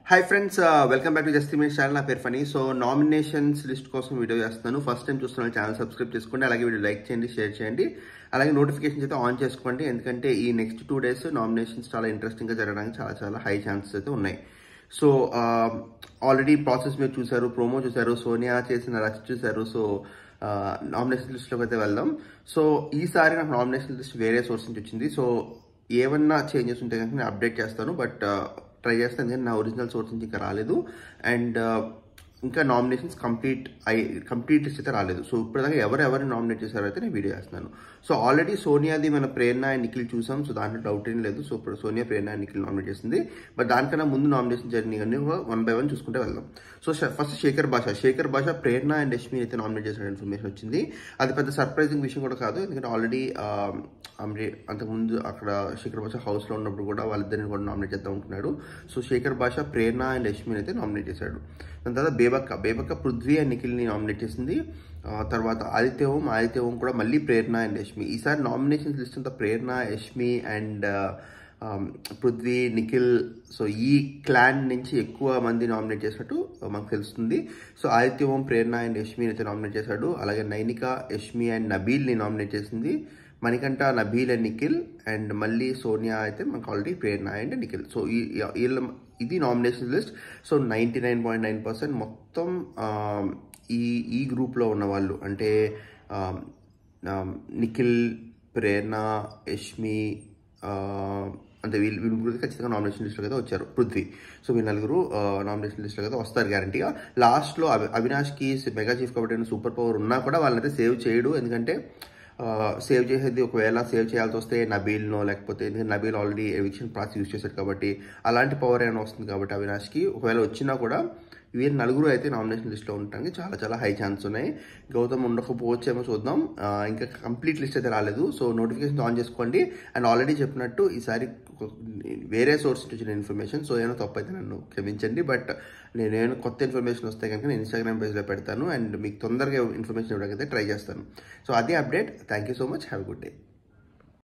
Hi friends, welcome back to Just 3 Minutes channel. నా పేరు funny. So nominations list కోసం video చేస్తున్నాను. First time చూస్తున్న ఛానల్ సబ్స్క్రైబ్ చేసుకోండి, అలాగే వీడియో లైక్ చేయండి, షేర్ చేయండి, అలాగే నోటిఫికేషన్స్ అయితే ఆన్ చేసుకోండి. ఎందుకంటే ఈ నెక్స్ట్ 2 days నామినేషన్స్ చాలా ఇంట్రెస్టింగ్గా జరగడానికి చాలా హై ఛాన్సెస్ అయితే ఉన్నాయి. సో ఆల్రెడీ ప్రాసెస్ మీరు చూసారు, ప్రోమో చూసారు, సోనియా చేసిన రచ చూసారు. సో నామినేషన్ లిస్ట్లోకి అయితే వెళ్దాం. సో ఈసారి నాకు నామినేషన్ లిస్ట్ వేరే సోర్స్ నుంచి వచ్చింది. సో ఏమన్నా చేంజెస్ ఉంటే కనుక నేను అప్డేట్ చేస్తాను, బట్ ట్రై చేస్తాను. ఎందుకంటే నా ఒరిజినల్ సోర్స్ నుంచి ఇంకా రాలేదు, అండ్ ఇంకా నామినేషన్స్ కంప్లీట్ లిస్ట్ అయితే రాలేదు. సో ఇప్పటిదాకా ఎవరెవరిని నామినేట్ చేశారో అయితే నేను వీడియో చేస్తున్నాను. సో ఆల్రెడీ సోనియాది మన ప్రేరణ అండ్ నిఖిల్ చూసాం. సో దాంట్లో డౌట్ ఏం లేదు. సో ఇప్పుడు సోనియా, ప్రేరణ అండ్ నిఖిల్ నామినేట్ చేసింది. బట్ దానికన్నా ముందు నామినేషన్ జర్నీ అన్ని 1 by 1 చూసుకుంటే వెళ్దాం. సో ఫస్ట్ శేఖర్ భాష ప్రేరణ అండ్ యష్మి అయితే నామినేట్ చేసిన ఇన్ఫర్మేషన్ వచ్చింది. అది పెద్ద సర్ప్రైజింగ్ విషయం కూడా కాదు, ఎందుకంటే ఆల్రెడీ అంతకుముందు అక్కడ శేఖర్ భాష హౌస్లో ఉన్నప్పుడు కూడా వాళ్ళిద్దరిని కూడా నామినేట్ చేద్దాం అనుకున్నాడు. సో శేఖర్ భాష ప్రేరణ అండ్ యష్మిని అయితే నామినేట్ చేశాడు. దాని తర్వాత బేబక్క పృథ్వీ అండ్ నిఖిల్ని నామినేట్ చేసింది. తర్వాత ఆదిత్య ఓం కూడా మళ్ళీ ప్రేరణ అండ్ యష్మి. ఈసారి నామినేషన్స్ లిస్ట్ అంతా ప్రేరణ, యష్మి అండ్ పృథ్వీ, నిఖిల్, సో ఈ క్లాన్ నుంచి ఎక్కువ మంది నామినేట్ చేసినట్టు మనకు తెలుస్తుంది. సో ఆదిత్య ఓం, ప్రేరణ అండ్ యష్మిని అయితే నామినేట్ చేశాడు. అలాగే నైనిక, యష్మి అండ్ నబీల్ని నామినేట్ చేసింది. మణికంఠ, నబీల్ అండ్ నిఖిల్, అండ్ మళ్ళీ సోనియా అయితే మనకు already Prerana and Nikhil. So ఇది నామినేషన్ లిస్ట్. సో 99.9% మొత్తం ఈ గ్రూప్లో ఉన్న వాళ్ళు, అంటే నిఖిల్, ప్రేరణ, యష్మి, అంటే వీళ్ళు ముగ్గురు ఖచ్చితంగా నామినేషన్ లిస్ట్లో అయితే వచ్చారు. పృథ్వీ. సో వీళ్ళు నలుగురు నామినేషన్ లిస్ట్లో అయితే వస్తారు గ్యారంటీగా. లాస్ట్లో అవినాష్కి మెగా చీఫ్ కాబట్టి సూపర్ పవర్ ఉన్నా కూడా వాళ్ళనైతే సేవ్ చేయడు. ఎందుకంటే సేవ్ చేసేది ఒకవేళ సేవ్ చేయాల్సి వస్తే నబీల్నో, లేకపోతే ఎందుకంటే Nabeel already eviction process use చేశారు కాబట్టి అలాంటి పవర్ ఏమైనా వస్తుంది కాబట్టి అవినాష్కి. ఒకవేళ వచ్చినా కూడా వీళ్ళు నలుగురు అయితే నామినేషన్ లిస్ట్లో ఉండడానికి చాలా హై ఛాన్స్ ఉన్నాయి. గౌతమ్ ఉండకపోవచ్చేమో చూద్దాం. ఇంకా కంప్లీట్ లిస్ట్ అయితే రాలేదు. సో నోటిఫికేషన్ ఆన్ చేసుకోండి. అండ్ ఆల్రెడీ చెప్పినట్టు ఈసారి వేరే సోర్స్ నుంచి వచ్చిన ఇన్ఫర్మేషన్. సో ఏమైనా తప్పు అయితే నన్ను క్షమించండి, బట్ నేను కొత్త ఇన్ఫర్మేషన్ వస్తే కనుక నేను ఇన్స్టాగ్రామ్ పేజ్లో పెడతాను, అండ్ మీకు తొందరగా ఇన్ఫర్మేషన్ ఇవ్వడానికి అయితే ట్రై చేస్తాను. సో అదే update. Thank you so much. Have a good day.